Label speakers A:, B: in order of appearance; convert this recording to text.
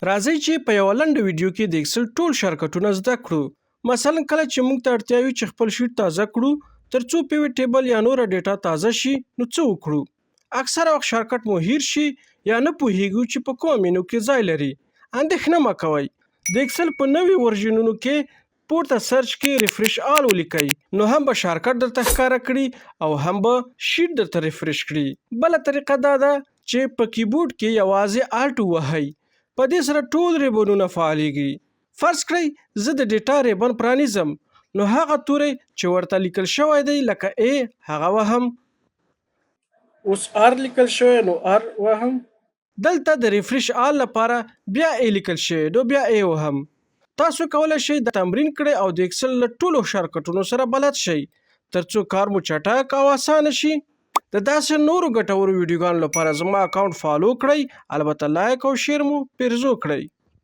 A: راځئ چې په یوه لنډه ویډیو کې د اکسل ټول شارټکټونه زده کړو. مثلا کله چې موږ ته اړتیا وي چې خپل شیټ تازه کړو ترڅو پیوټ ټیبل یا نوره ډیټا تازه شي نو څه وکړو؟ اکثره وخت شارټکټ مو هیر شي یا نه پوهیږو چې په کومه مینو کې ځای لري. اندېښنه مه کوئ، د اکسل په نوي ورژنونو کې پورته سرچ کې ریفریش آل ولیکئ نو هم به شارټکټ درته ښکاره کړي او هم به شیټ درته ریفریش کړي. بله طریقه دا ده چې په کیبورډ کې یوازې الټ ووهئ، په دې سره ټول ریبنونه فعالیږي. فرض کړئ زه د ډیټا ریبن پرانیزم نو هغه توری چې ورته لیکل شوی دی لکه A هغه وهم. اوس R لیکل شوی نو R وهم. دلته د ریفریش آل لپاره بیا A لیکل شوی نو بیا A وهم. تاسو کولی شئ دا تمرین کړئ او د اکسل له ټولو شارټکټونو سره بلد شئ ترڅو کار مو چټک او اسانه شي. د داسې نورو ګټورو ویډیوګانو لپاره زما اکاونټ فالو کړئ، البته لایک او شیر مو پیرزو کړئ.